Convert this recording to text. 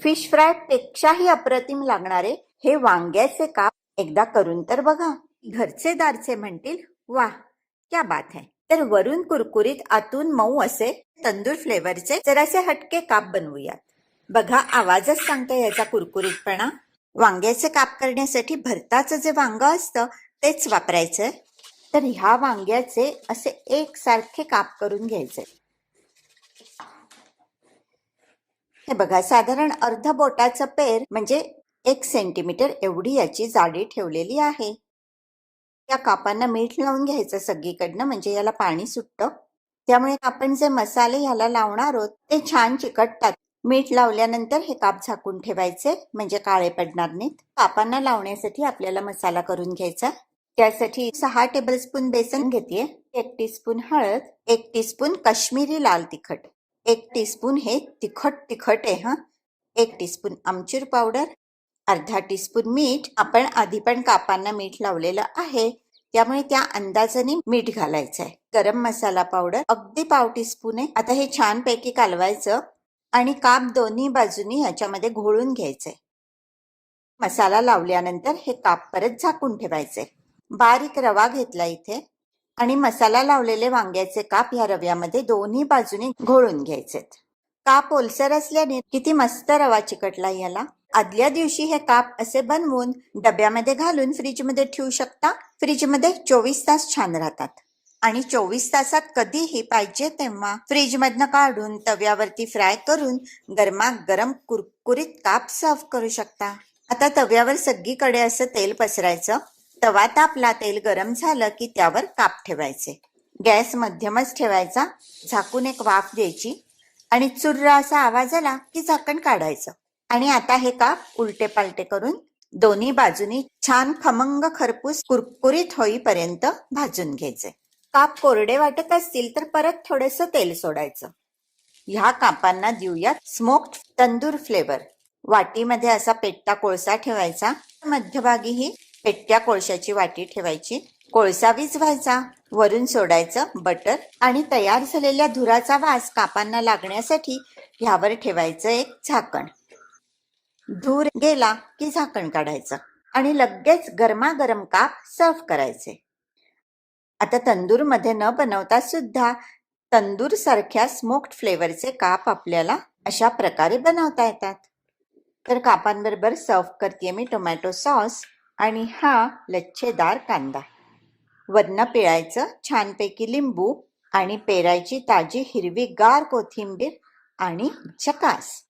Fish fry पेक्षाही अप्रतिम लागणारे हे वांग्याचे काप एकदा करून तर बघा. घरचे दारचे म्हणतील, वाह क्या बात है. तर वरून कुरकुरीत आतून मऊ असे तंदूर फ्लेवरचे जरासे हटके काप बनवूयात. बघा, आवाजच सांगतो याचा कुरकुरीतपणा. वांग्याचे काप करण्यासाठी भरताचं जे वांग असतं तेच वापरायचंय. तर ह्या वांग्याचे असे एकसारखे काप करून घ्यायचे. हे बघा, साधारण अर्ध बोटाचं पेर म्हणजे 1 सेंटीमीटर एवढी याची जाडी ठेवलेली आहे. या कापांना मीठ लावून घ्यायचं सगळीकडनं, म्हणजे याला पाणी सुटतं. त्यामुळे आपण जे मसाले ह्याला लावणार आहोत ते छान चिकटतात. मीठ लावल्यानंतर हे काप झाकून ठेवायचे, म्हणजे काळे पडणार नाहीत. कापांना लावण्यासाठी आपल्याला मसाला करून घ्यायचा. त्यासाठी 6 टेबलस्पून बेसन घेतेय, 1 टीस्पून हळद, 1 टीस्पून काश्मीरी लाल तिखट, 1 टीस्पून हे तिखट आहे हा, 1 टीस्पून आमचूर पावडर, अर्धा टीस्पून मीठ. आपण आधी पण कापांना मीठ लावलेलं आहे, त्यामुळे त्या अंदाजाने मीठ घालायचं आहे. गरम मसाला पावडर अगदी पाव टीस्पून आहे. आता हे छानपैकी कालवायचं आणि काप दोन्ही बाजूनी ह्याच्यामध्ये घोळून घ्यायचे. मसाला लावल्यानंतर हे काप परत झाकून ठेवायचे. बारीक रवा घेतला इथे आणि मसाला लावलेले वांग्याचे काप ह्या रव्यामध्ये दोन्ही बाजूनी घोळून घ्यायचे. काप ओलसर असल्याने किती मस्त रवा चिकटला याला. आदल्या दिवशी हे काप असे बनवून डब्यामध्ये घालून फ्रीजमध्ये ठेवू शकता. फ्रीजमध्ये 24 तास छान राहतात. आणि 24 तासात कधीही पाहिजे तेव्हा फ्रीजमधनं काढून तव्यावरती फ्राय करून गरमागरम कुरकुरीत काप सर्व करू शकता. आता तव्यावर सगळीकडे असं तेल पसरायचं. तवा तापला, तेल गरम झालं की त्यावर काप ठेवायचे. गॅस मध्यमच ठेवायचा. झाकून एक वाफ द्यायची आणि चुर्रा असा आवाज आला की झाकण काढायचं. आणि आता हे काप उलटे पालटे करून दोन्ही बाजूनी छान खमंग खरपूस कुरकुरीत होईपर्यंत भाजून घ्यायचे. काप कोरडे वाटत असतील तर परत थोडंसं तेल सोडायचं. ह्या कापांना देऊयात स्मोक्ड तंदूर फ्लेवर. वाटीमध्ये असा पेट्टा कोळसा ठेवायचा. मध्यभागी ही पेट्ट्या कोळशाची वाटी ठेवायची. कोळसा विझवायचा, वरून सोडायचं बटर आणि तयार झालेल्या धुराचा वास कापांना लागण्यासाठी ह्यावर ठेवायचं एक झाकण. धूर गेला की झाकण काढायचं आणि लगेच गरमागरम काप सर्व करायचे. आता तंदूर मध्ये न बनवता सुद्धा तंदूर सारख्या स्मोक्ड फ्लेवरचे काप आपल्याला अशा प्रकारे बनवता येतात. तर कापांबरोबर सर्व करते मी टोमॅटो सॉस आणि हा लच्छेदार कांदा. वरनं पिळायचं छानपैकी लिंबू आणि पेरायची ताजी हिरवीगार कोथिंबीर आणि झकास.